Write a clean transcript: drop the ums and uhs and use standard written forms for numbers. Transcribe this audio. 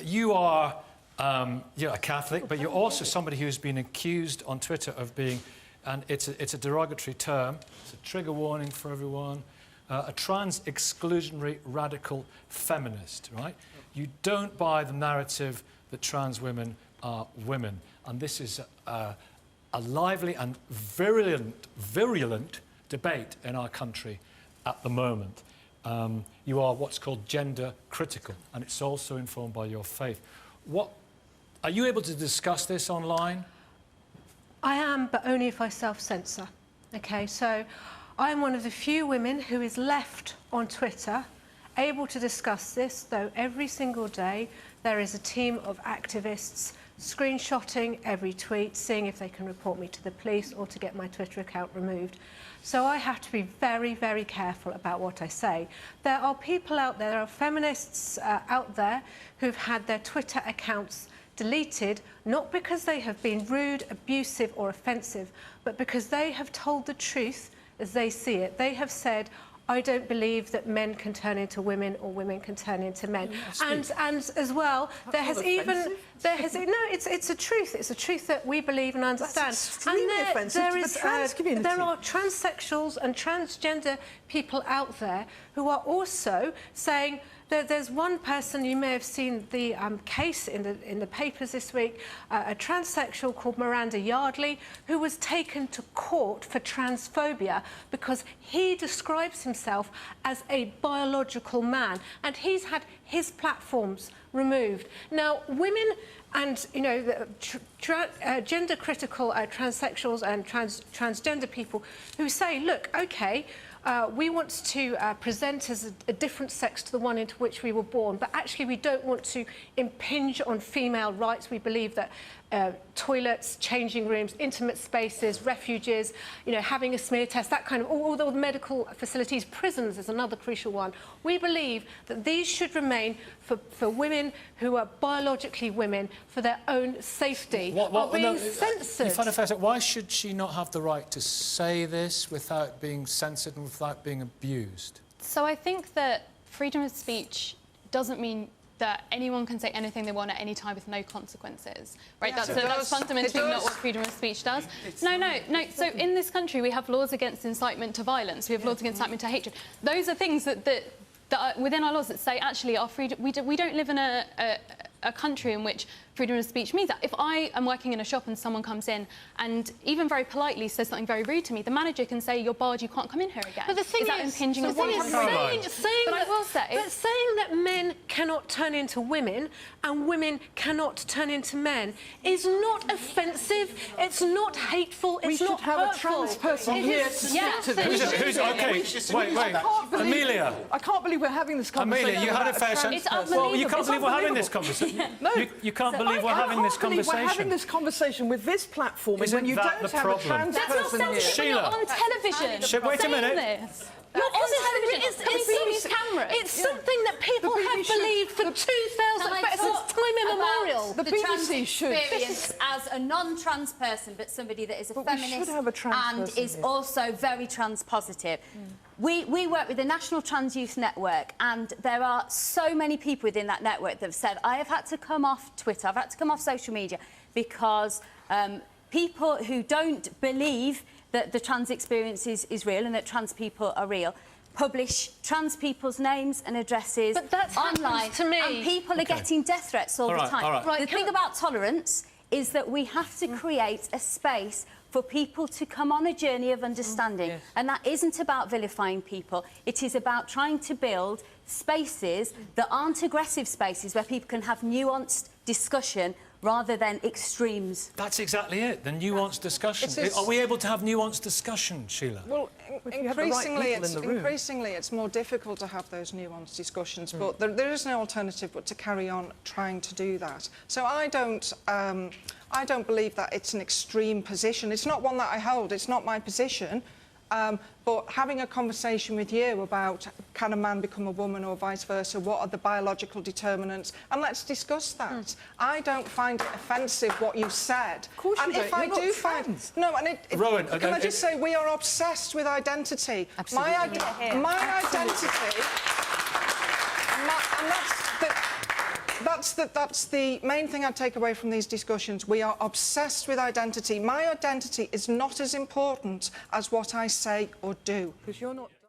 You are you're a Catholic, but you're also somebody who's been accused on Twitter of being, and it's a derogatory term, it's a trigger warning for everyone, a trans-exclusionary radical feminist, right? You don't buy the narrative that trans women are women, and this is a lively and virulent debate in our country at the moment. You are what's called gender critical, and it's also informed by your faith. Are you able to discuss this online? I am, but only if I self-censor. Okay, so I'm one of the few women who is left on Twitter able to discuss this, though every single day there is a team of activists screenshotting every tweet, seeing if they can report me to the police or to get my Twitter account removed. So I have to be very, very careful about what I say. There are people out there, there are feminists out there who've had their Twitter accounts deleted, not because they have been rude, abusive or offensive, but because they have told the truth as they see it. They have said, I don't believe that men can turn into women or women can turn into men. And as well, it's a truth. It's a truth that we believe and understand. And there are transsexuals and transgender people out there who are also saying that there's one person, you may have seen the case in the papers this week, a transsexual called Miranda Yardley, who was taken to court for transphobia because he describes himself as a biological man, and he's had his platforms removed. Now, women and, you know, gender-critical transsexuals and transgender people who say, look, OK, we want to present as a different sex to the one into which we were born, but actually we don't want to impinge on female rights. We believe that toilets, changing rooms, intimate spaces, refuges, you know, having a smear test, that kind of, all the medical facilities, prisons is another crucial one. We believe that these should remain for women who are biologically women for their own safety. Censored. You find it fascinating. Why should she not have the right to say this without being censored and without being abused? So I think that freedom of speech doesn't mean that anyone can say anything they want at any time with no consequences, right? Yes, that's fundamentally not what freedom of speech does. No. So in this country, we have laws against incitement to violence. We have laws against incitement to hatred. Those are things that are within our laws that say, actually, our freedom. We don't live in a country in which freedom of speech means that. If I am working in a shop and someone comes in and even very politely says something very rude to me, the manager can say, you're barred, you can't come in here again. But the thing is saying that men cannot turn into women and women cannot turn into men is not offensive, it's not hateful, it's not hurtful. We should have a trans person here to speak to this. Wait, Amelia. I can't believe we're having this conversation. Amelia, you had a fair sense. Well, you can't believe we're having this conversation. No. You can't believe we're having this conversation. We're having this conversation with this platform when you don't have a trans person here. Sheila, on television. Wait a minute. You're on television. It's something that people have believed for 2,000 since time immemorial. The BBC should experience as a non-trans person, but somebody that is a feminist and is also very trans positive. We work with the National Trans Youth Network, and there are so many people within that network that have said, I have had to come off Twitter, I've had to come off social media because people who don't believe that the trans experience is real and that trans people are real publish trans people's names and addresses online, to me. And people are getting death threats all the time. The thing about tolerance is that we have to create a space for people to come on a journey of understanding. And that isn't about vilifying people. It is about trying to build spaces that aren't aggressive spaces where people can have nuanced discussion rather than extremes. That's exactly it, the nuanced discussion. Are we able to have nuanced discussion, Sheila? Well, increasingly it's more difficult to have those nuanced discussions, but there is no alternative but to carry on trying to do that. So I don't believe that it's an extreme position. It's not one that I hold, it's not my position. But having a conversation with you about can a man become a woman or vice versa, what are the biological determinants, and let's discuss that. I don't find it offensive what you said. Of course you don't. If I do find... No, and Rowan, can I just say, we are obsessed with identity. Absolutely. My identity... and that's... that's the main thing I take away from these discussions. We are obsessed with identity. My identity is not as important as what I say or do. Because you're not...